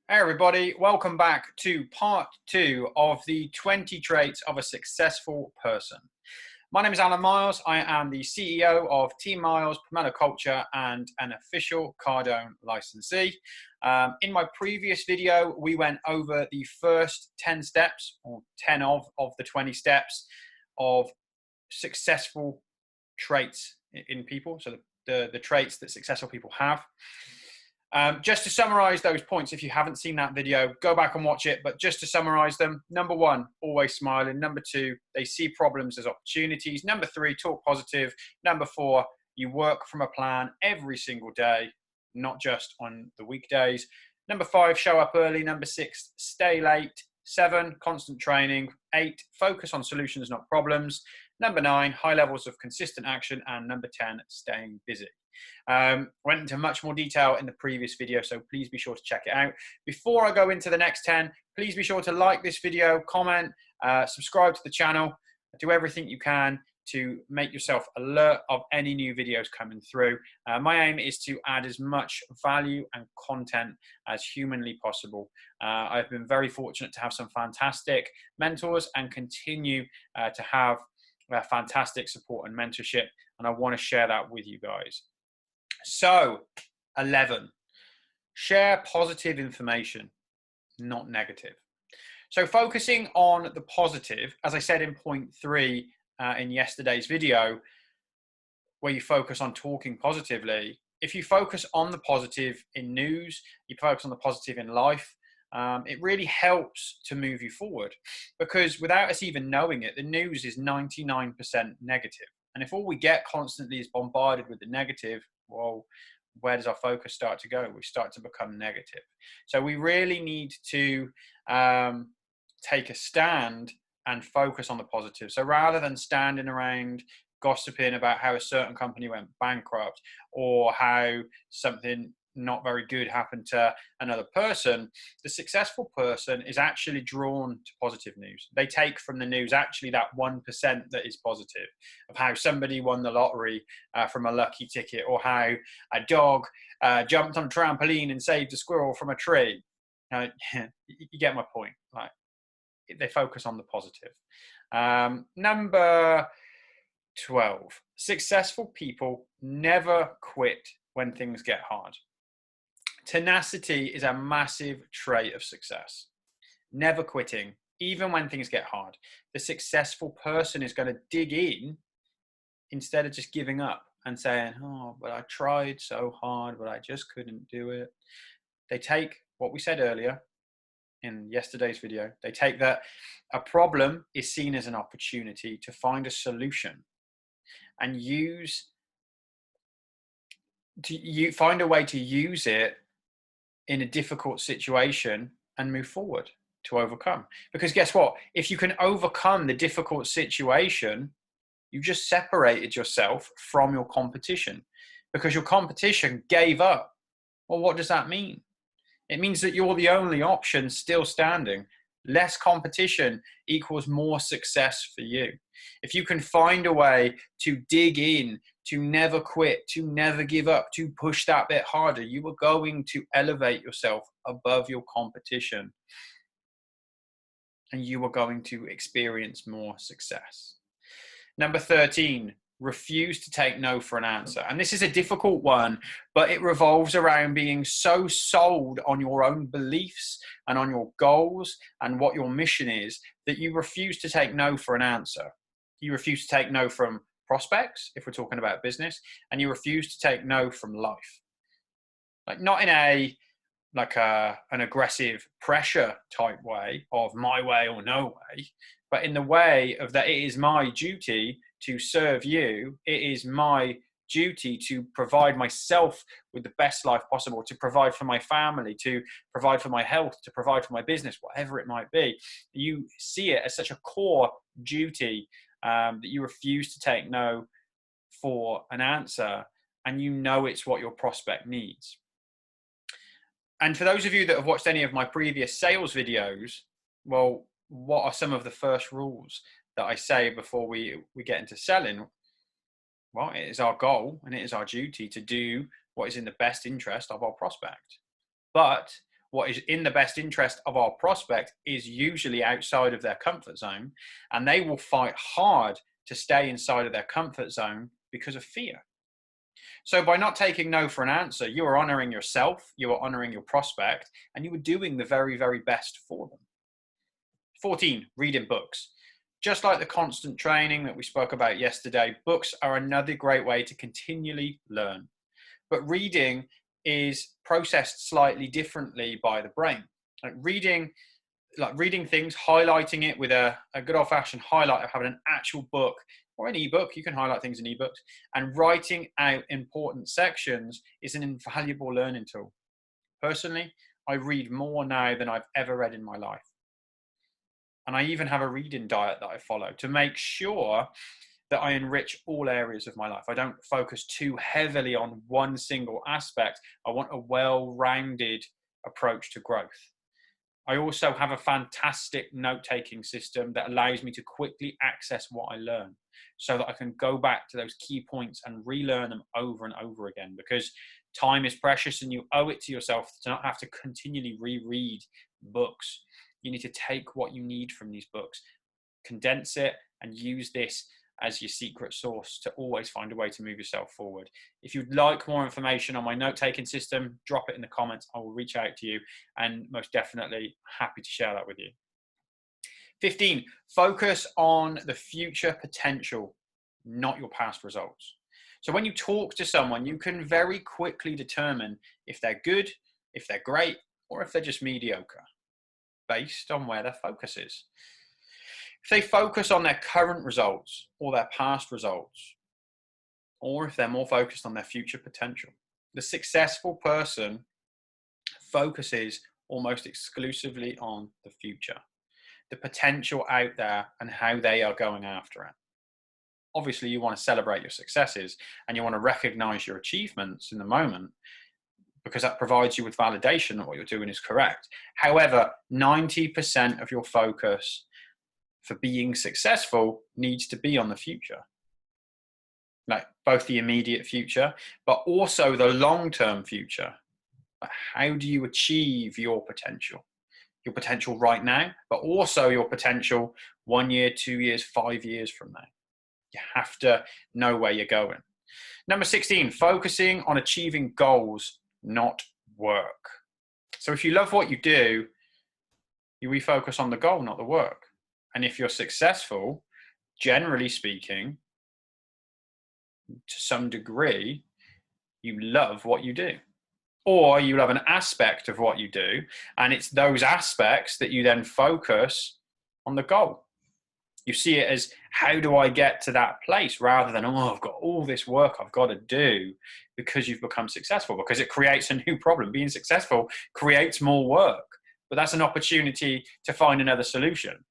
Hey everybody, welcome back to part 2 of the 20 traits of a successful person. My name is Alan Miles. I am the CEO of Team Miles, Promoter Culture, and an official Cardone licensee. In my previous video, we went over the first 10 steps, or 10 of the 20 steps of successful traits in people. So the traits that successful people have. Just to summarize those points, if you haven't seen that video, go back and watch it. But just to summarize them, number 1, always smiling. Number 2, they see problems as opportunities. Number 3, talk positive. Number 4, you work from a plan every single day, not just on the weekdays. Number 5, show up early. Number 6, stay late. 7, constant training. 8, focus on solutions, not problems. Number 9, high levels of consistent action. And number 10, staying busy. Went into much more detail in the previous video, so please be sure to check it out. Before I go into the next 10, please be sure to like this video, comment, subscribe to the channel, do everything you can to make yourself alert of any new videos coming through. My aim is to add as much value and content as humanly possible. I've been very fortunate to have some fantastic mentors and continue to have fantastic support and mentorship, and I want to share that with you guys. So, 11, share positive information, not negative. So focusing on the positive, as I said in point 3 in yesterday's video, where you focus on talking positively, if you focus on the positive in news, you focus on the positive in life, it really helps to move you forward, because without us even knowing it, the news is 99% negative. And if all we get constantly is bombarded with the negative, well, where does our focus start to go? We start to become negative. So we really need to take a stand and focus on the positive. So rather than standing around gossiping about how a certain company went bankrupt or how something not very good happened to another person, the successful person is actually drawn to positive news. They take from the news actually that 1% that is positive, of how somebody won the lottery from a lucky ticket, or how a dog jumped on a trampoline and saved a squirrel from a tree. You get my point. Like, they focus on the positive. Number 12, successful people never quit when things get hard. Tenacity is a massive trait of success. Never quitting, even when things get hard. The successful person is going to dig in instead of just giving up and saying, oh, but I tried so hard, but I just couldn't do it. They take what we said earlier in yesterday's video. They take that a problem is seen as an opportunity to find a solution and find a way to use it in a difficult situation and move forward to overcome. Because guess what? If you can overcome the difficult situation, you just separated yourself from your competition, because your competition gave up. Well, what does that mean? It means that you're the only option still standing. Less competition equals more success for you. If you can find a way to dig in, to never quit, to never give up, to push that bit harder, you are going to elevate yourself above your competition, and you are going to experience more success. Number 13, refuse to take no for an answer. And this is a difficult one, but it revolves around being so sold on your own beliefs and on your goals and what your mission is that you refuse to take no for an answer. You refuse to take no from prospects, if we're talking about business, and you refuse to take no from life. Like, not in an aggressive pressure type way of my way or no way, but in the way of that it is my duty to serve you. It is my duty to provide myself with the best life possible, to provide for my family, to provide for my health, to provide for my business, whatever it might be. You see it as such a core duty that you refuse to take no for an answer, and you know it's what your prospect needs. And for those of you that have watched any of my previous sales videos, well, what are some of the first rules that I say before we get into selling? Well, it is our goal and it is our duty to do what is in the best interest of our prospect. But what is in the best interest of our prospect is usually outside of their comfort zone, and they will fight hard to stay inside of their comfort zone because of fear. So by not taking no for an answer, you are honoring yourself, you are honoring your prospect, and you are doing the very, very best for them. 14, reading books. Just like the constant training that we spoke about yesterday, books are another great way to continually learn. But reading is processed slightly differently by the brain. Like reading things, highlighting it with a good old-fashioned highlighter, having an actual book or an ebook, you can highlight things in ebooks, and writing out important sections is an invaluable learning tool. Personally, I read more now than I've ever read in my life. And I even have a reading diet that I follow to make sure that I enrich all areas of my life. I don't focus too heavily on one single aspect. I want a well-rounded approach to growth. I also have a fantastic note-taking system that allows me to quickly access what I learn so that I can go back to those key points and relearn them over and over again, because time is precious and you owe it to yourself to not have to continually reread books. You need to take what you need from these books, condense it, and use this as your secret sauce to always find a way to move yourself forward. If you'd like more information on my note-taking system, drop it in the comments. I will reach out to you, and most definitely happy to share that with you. 15, focus on the future potential, not your past results. So when you talk to someone, you can very quickly determine if they're good, if they're great, or if they're just mediocre, based on where their focus is. If they focus on their current results or their past results, or if they're more focused on their future potential, the successful person focuses almost exclusively on the future, the potential out there and how they are going after it. Obviously, you want to celebrate your successes and you want to recognize your achievements in the moment, because that provides you with validation that what you're doing is correct. However, 90% of your focus for being successful needs to be on the future, like both the immediate future, but also the long-term future. How do you achieve your potential right now, but also your potential 1 year, 2 years, 5 years from now? You have to know where you're going. Number 16, focusing on achieving goals, not work. So if you love what you do, you refocus on the goal, not the work. And if you're successful, generally speaking, to some degree, you love what you do. Or you love an aspect of what you do, and it's those aspects that you then focus on the goal. You see it as, how do I get to that place, rather than, oh, I've got all this work I've got to do, because you've become successful, because it creates a new problem. Being successful creates more work, but that's an opportunity to find another solution.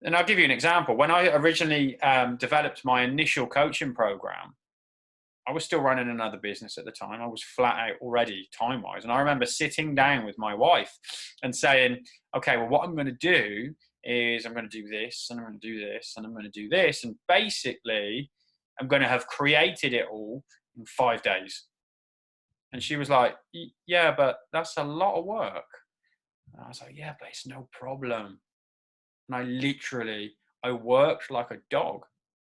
And I'll give you an example. When I originally developed my initial coaching program, I was still running another business at the time. I was flat out already time-wise. And I remember sitting down with my wife and saying, okay, well, what I'm going to do is I'm going to do this, and I'm going to do this, and I'm going to do this. And basically, I'm going to have created it all in 5 days. And she was like, yeah, but that's a lot of work. And I was like, yeah, but it's no problem. And I worked like a dog,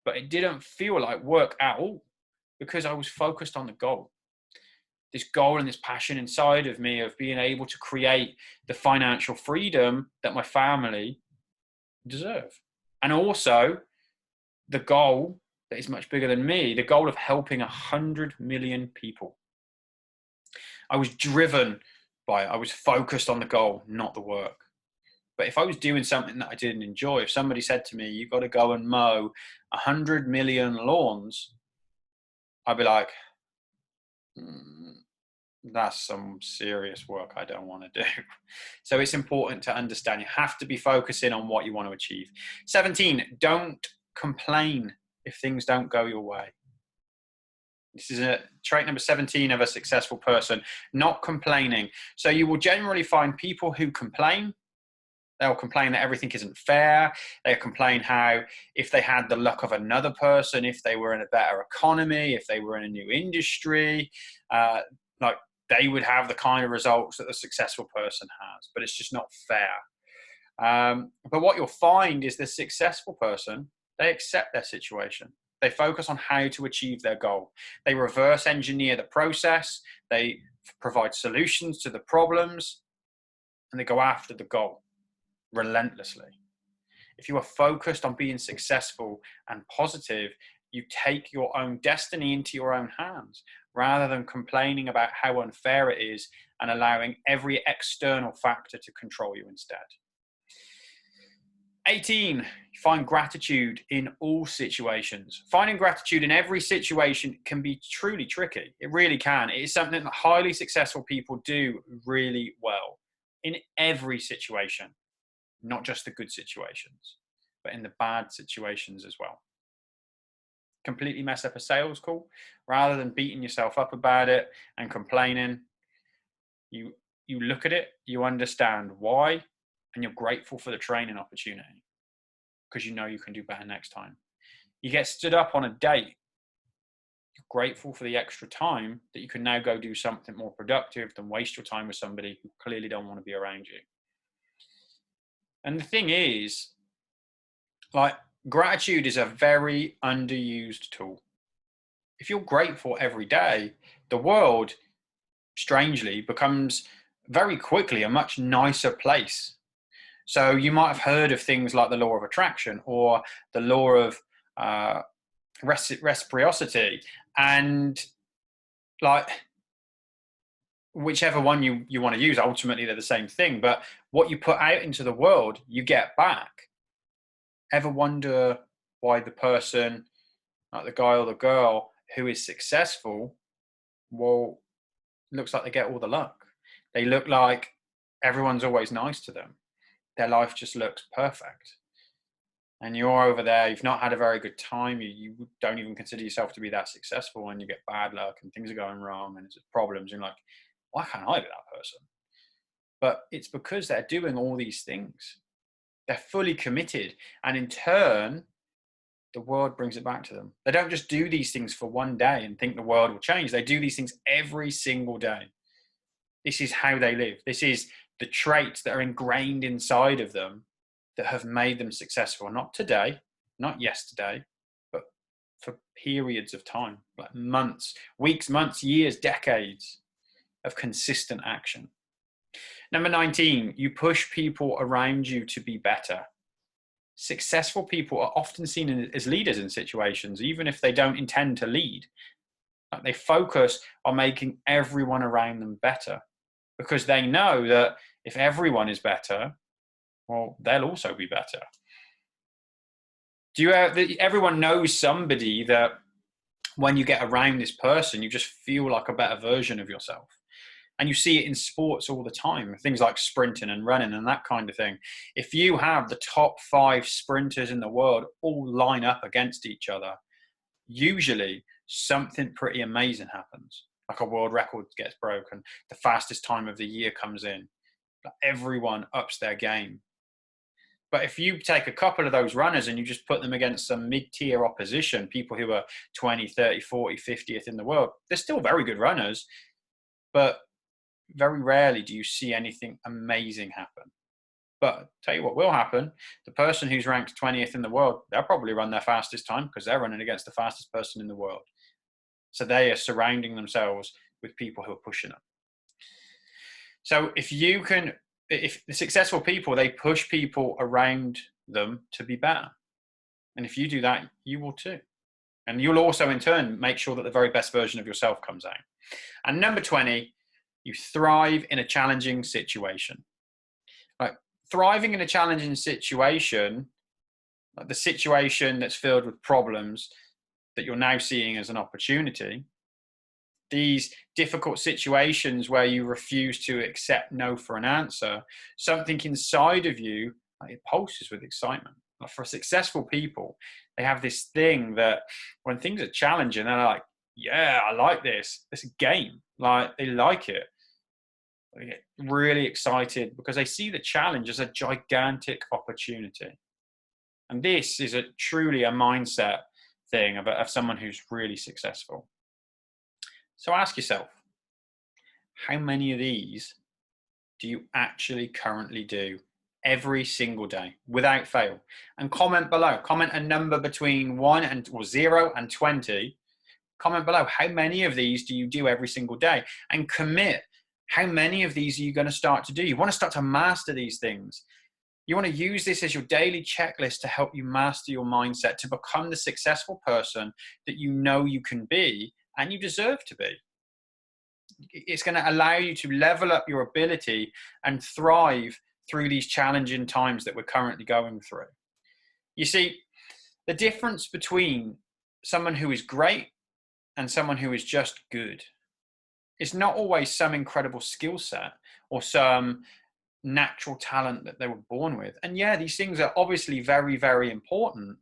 but it didn't feel like work at all, because I was focused on the goal. This goal and this passion inside of me of being able to create the financial freedom that my family deserve. And also the goal that is much bigger than me, the goal of helping 100 million people. I was driven by it. I was focused on the goal, not the work. But if I was doing something that I didn't enjoy, if somebody said to me, you've got to go and mow 100 million lawns, I'd be like, that's some serious work I don't want to do. So it's important to understand you have to be focusing on what you want to achieve. 17, don't complain if things don't go your way. This is a trait number 17 of a successful person, not complaining. So you will generally find people who complain. They'll complain that everything isn't fair. They'll complain how if they had the luck of another person, if they were in a better economy, if they were in a new industry, like they would have the kind of results that the successful person has, but it's just not fair. But what you'll find is the successful person, they accept their situation. They focus on how to achieve their goal. They reverse engineer the process. They provide solutions to the problems, and they go after the goal relentlessly. If you are focused on being successful and positive, you take your own destiny into your own hands rather than complaining about how unfair it is and allowing every external factor to control you instead. 18, find gratitude in all situations. Finding gratitude in every situation can be truly tricky. It really can. It is something that highly successful people do really well in every situation, not just the good situations, but in the bad situations as well. Completely mess up a sales call, rather than beating yourself up about it and complaining, you look at it, you understand why, and you're grateful for the training opportunity because you know you can do better next time. You get stood up on a date, you're grateful for the extra time that you can now go do something more productive than waste your time with somebody who clearly don't want to be around you. And the thing is, like, gratitude is a very underused tool. If you're grateful every day, the world, strangely, becomes very quickly a much nicer place. So you might have heard of things like the law of attraction or the law of reciprocity, and like whichever one you want to use, ultimately they're the same thing. But what you put out into the world, you get back. Ever wonder why the person, like the guy or the girl who is successful, well, looks like they get all the luck? They look like everyone's always nice to them. Their life just looks perfect. And you're over there, you've not had a very good time, you don't even consider yourself to be that successful, and you get bad luck and things are going wrong and it's problems, and you're like, why can't I be that person? But it's because they're doing all these things. They're fully committed, and in turn, the world brings it back to them. They don't just do these things for one day and think the world will change. They do these things every single day. This is how they live. This is the traits that are ingrained inside of them that have made them successful. Not today, not yesterday, but for periods of time, like months, weeks, months, years, decades of consistent action. Number 19, you push people around you to be better. Successful people are often seen as leaders in situations, even if they don't intend to lead. Like, they focus on making everyone around them better because they know that if everyone is better, well, they'll also be better. Everyone knows somebody that when you get around this person, you just feel like a better version of yourself. And you see it in sports all the time, things like sprinting and running and that kind of thing. If you have the top 5 sprinters in the world all line up against each other, usually something pretty amazing happens. Like a world record gets broken, the fastest time of the year comes in, everyone ups their game. But if you take a couple of those runners and you just put them against some mid-tier opposition, people who are 20, 30, 40, 50th in the world, they're still very good runners, but very rarely do you see anything amazing happen. But tell you what will happen, the person who's ranked 20th in the world, they'll probably run their fastest time because they're running against the fastest person in the world. So they are surrounding themselves with people who are pushing them. So if the successful people, they push people around them to be better. And if you do that, you will too. And you'll also in turn make sure that the very best version of yourself comes out. And number 20, you thrive in a challenging situation. Like, thriving in a challenging situation, like the situation that's filled with problems that you're now seeing as an opportunity, these difficult situations where you refuse to accept no for an answer, something inside of you, like, it pulses with excitement. Like, for successful people, they have this thing that when things are challenging, they're like, yeah, I like this. It's a game. Like, they like it. They get really excited because they see the challenge as a gigantic opportunity. And this is truly a mindset thing of someone who's really successful. So ask yourself, how many of these do you actually currently do every single day without fail? And comment below. Comment a number between 1 and or 0 and 20. Comment below, how many of these do you do every single day? And commit, how many of these are you going to start to do? You want to start to master these things. You want to use this as your daily checklist to help you master your mindset, to become the successful person that you know you can be and you deserve to be. It's going to allow you to level up your ability and thrive through these challenging times that we're currently going through. You see, the difference between someone who is great and someone who is just good, it's not always some incredible skill set or some natural talent that they were born with. And yeah, these things are obviously very, very important,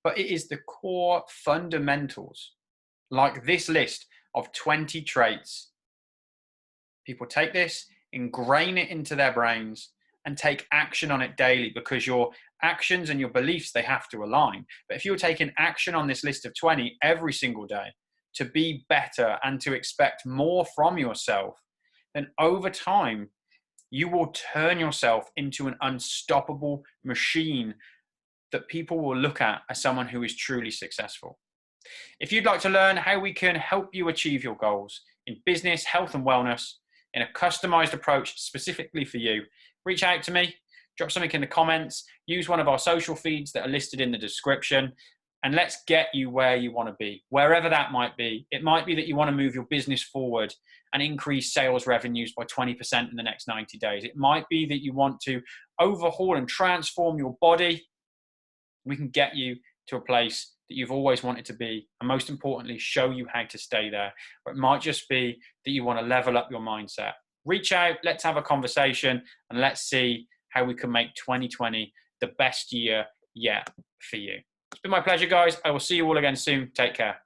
but it is the core fundamentals, like this list of 20 traits. People take this, ingrain it into their brains, and take action on it daily, because your actions and your beliefs, they have to align. But if you're taking action on this list of 20 every single day to be better and to expect more from yourself, then over time, you will turn yourself into an unstoppable machine that people will look at as someone who is truly successful. If you'd like to learn how we can help you achieve your goals in business, health, and wellness in a customized approach specifically for you, reach out to me, drop something in the comments, use one of our social feeds that are listed in the description, and let's get you where you want to be, wherever that might be. It might be that you want to move your business forward and increase sales revenues by 20% in the next 90 days. It might be that you want to overhaul and transform your body. We can get you to a place that you've always wanted to be, and most importantly, show you how to stay there. Or it might just be that you want to level up your mindset. Reach out, let's have a conversation, and let's see how we can make 2020 the best year yet for you. It's been my pleasure, guys. I will see you all again soon. Take care.